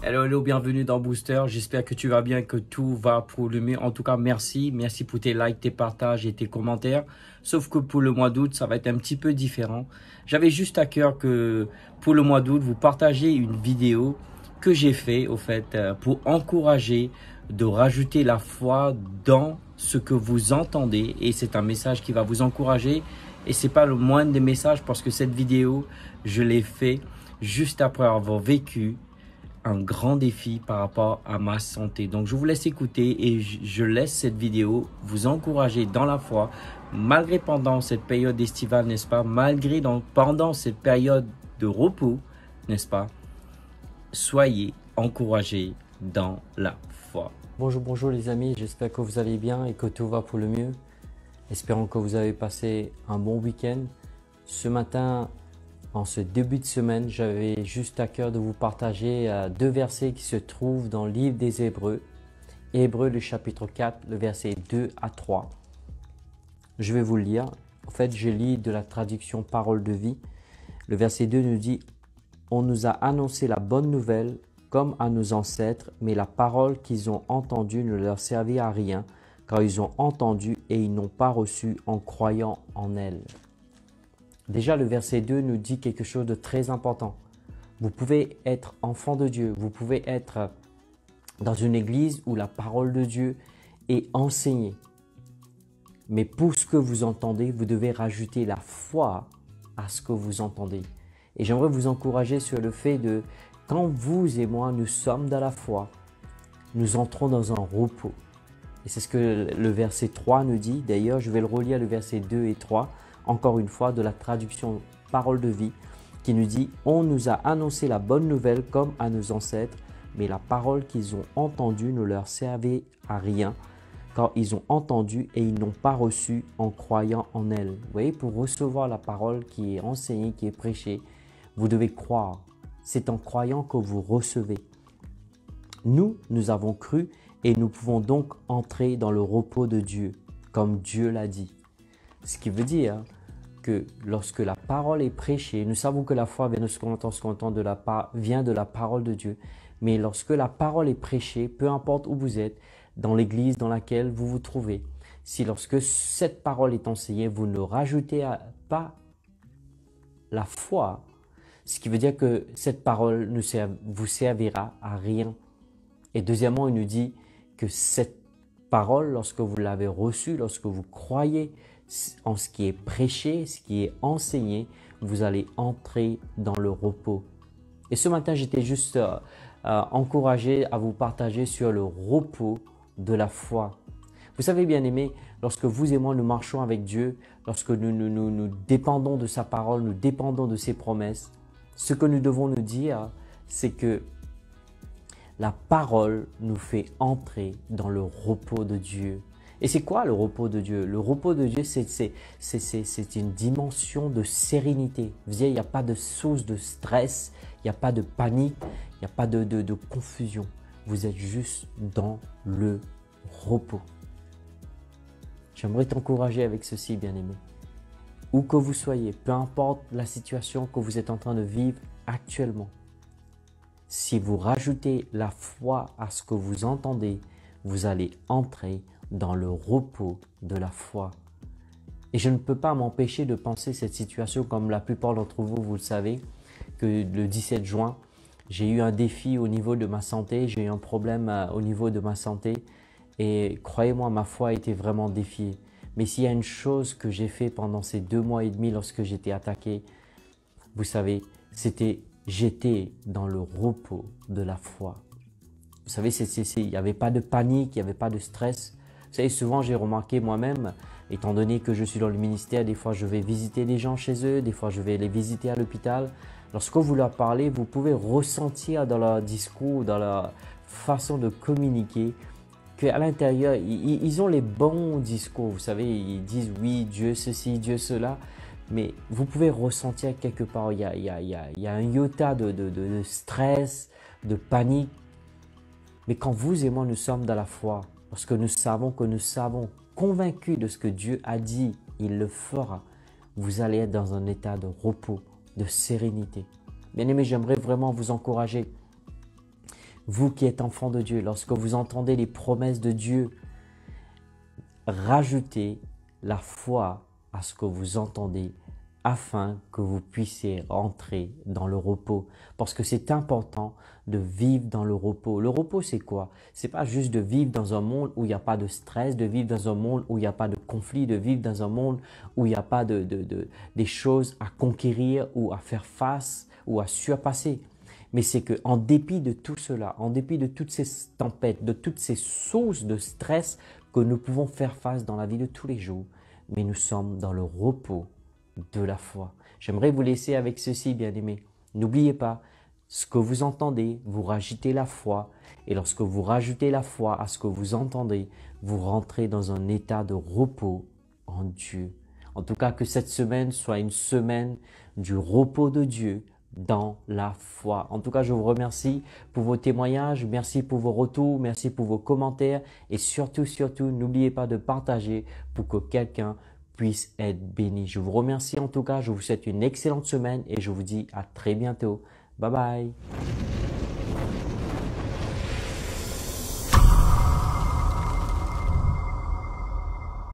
Hello, bienvenue dans Booster. J'espère que tu vas bien, que tout va pour le mieux. En tout cas, merci. Merci pour tes likes, tes partages et tes commentaires. Sauf que pour le mois d'août, ça va être un petit peu différent. J'avais juste à cœur que pour le mois d'août, vous partagez une vidéo que j'ai fait, au fait, pour encourager de rajouter la foi dans ce que vous entendez. Et c'est un message qui va vous encourager. Et c'est pas le moindre des messages parce que cette vidéo, je l'ai fait juste après avoir vécu un grand défi par rapport à ma santé. Donc, je vous laisse écouter et je laisse cette vidéo vous encourager dans la foi, malgré pendant cette période estivale, n'est-ce pas? Malgré pendant cette période de repos, n'est-ce pas? Soyez encouragés dans la foi. Bonjour les amis, j'espère que vous allez bien et que tout va pour le mieux. Espérons que vous avez passé un bon week-end. Ce matin, en ce début de semaine, j'avais juste à cœur de vous partager deux versets qui se trouvent dans le livre des Hébreux. Hébreux, le chapitre 4, le verset 2 à 3. Je vais vous le lire. En fait, je lis de la traduction Parole de vie. Le verset 2 nous dit « On nous a annoncé la bonne nouvelle comme à nos ancêtres, mais la parole qu'ils ont entendue ne leur servit à rien, car ils ont entendu et ils n'ont pas reçu en croyant en elle. » Déjà, le verset 2 nous dit quelque chose de très important. Vous pouvez être enfant de Dieu, vous pouvez être dans une église où la parole de Dieu est enseignée. Mais pour ce que vous entendez, vous devez rajouter la foi à ce que vous entendez. Et j'aimerais vous encourager sur le fait de, quand vous et moi, nous sommes dans la foi, nous entrons dans un repos. Et c'est ce que le verset 3 nous dit. D'ailleurs, je vais le relire, le verset 2 et 3. Encore une fois, de la traduction Parole de vie, qui nous dit « On nous a annoncé la bonne nouvelle comme à nos ancêtres, mais la parole qu'ils ont entendue ne leur servait à rien, car ils ont entendu et ils n'ont pas reçu en croyant en elle. » Vous voyez, pour recevoir la parole qui est enseignée, qui est prêchée, vous devez croire. C'est en croyant que vous recevez. Nous avons cru et nous pouvons donc entrer dans le repos de Dieu, comme Dieu l'a dit. Ce qui veut dire que lorsque la parole est prêchée, nous savons que la foi vient de ce qu'on entend, vient de la parole de Dieu. Mais lorsque la parole est prêchée, peu importe où vous êtes, dans l'église dans laquelle vous vous trouvez, si lorsque cette parole est enseignée, vous ne rajoutez pas la foi, ce qui veut dire que cette parole ne vous servira à rien. Et deuxièmement, il nous dit que cette parole, lorsque vous l'avez reçue, lorsque vous croyez en ce qui est prêché, ce qui est enseigné, vous allez entrer dans le repos. Et ce matin, j'étais juste encouragé à vous partager sur le repos de la foi. Vous savez, bien-aimés, lorsque vous et moi nous marchons avec Dieu, lorsque nous dépendons de sa parole, nous dépendons de ses promesses, ce que nous devons nous dire, c'est que la parole nous fait entrer dans le repos de Dieu. Et c'est quoi le repos de Dieu? Le repos de Dieu, c'est une dimension de sérénité. Vous voyez, il n'y a pas de source de stress, il n'y a pas de panique, il n'y a pas de confusion. Vous êtes juste dans le repos. J'aimerais t'encourager avec ceci, bien-aimé. Où que vous soyez, peu importe la situation que vous êtes en train de vivre actuellement, si vous rajoutez la foi à ce que vous entendez, vous allez entrer dans le repos de la foi. Et je ne peux pas m'empêcher de penser cette situation comme la plupart d'entre vous, vous le savez, que le 17 juin, j'ai eu un défi au niveau de ma santé, j'ai eu un problème au niveau de ma santé et croyez-moi, ma foi a été vraiment défiée. Mais s'il y a une chose que j'ai fait pendant ces 2 mois et demi lorsque j'étais attaqué, vous savez, j'étais dans le repos de la foi. Vous savez, il n'y avait pas de panique, il n'y avait pas de stress. Vous savez, souvent j'ai remarqué moi-même, étant donné que je suis dans le ministère, des fois je vais visiter des gens chez eux, des fois je vais les visiter à l'hôpital. Lorsque vous leur parlez, vous pouvez ressentir dans leur discours, dans leur façon de communiquer, qu'à l'intérieur, ils ont les bons discours. Vous savez, ils disent oui, Dieu ceci, Dieu cela. Mais vous pouvez ressentir quelque part, il y a un iota de stress, de panique. Mais quand vous et moi, nous sommes dans la foi, lorsque nous savons convaincus de ce que Dieu a dit, il le fera, vous allez être dans un état de repos, de sérénité. Bien-aimés, j'aimerais vraiment vous encourager Vous qui êtes enfant de Dieu, lorsque vous entendez les promesses de Dieu, rajoutez la foi à ce que vous entendez afin que vous puissiez rentrer dans le repos. Parce que c'est important de vivre dans le repos. Le repos, c'est quoi? C'est pas juste de vivre dans un monde où il n'y a pas de stress, de vivre dans un monde où il n'y a pas de conflit, de vivre dans un monde où il n'y a pas des choses à conquérir ou à faire face ou à surpasser. Mais c'est qu'en dépit de tout cela, en dépit de toutes ces tempêtes, de toutes ces sources de stress que nous pouvons faire face dans la vie de tous les jours, mais nous sommes dans le repos de la foi. J'aimerais vous laisser avec ceci, bien-aimés. N'oubliez pas, ce que vous entendez, vous rajoutez la foi. Et lorsque vous rajoutez la foi à ce que vous entendez, vous rentrez dans un état de repos en Dieu. En tout cas, que cette semaine soit une semaine du repos de Dieu dans la foi. En tout cas, je vous remercie pour vos témoignages, merci pour vos retours, merci pour vos commentaires et surtout, n'oubliez pas de partager pour que quelqu'un puisse être béni. Je vous remercie en tout cas, je vous souhaite une excellente semaine et je vous dis à très bientôt. Bye bye.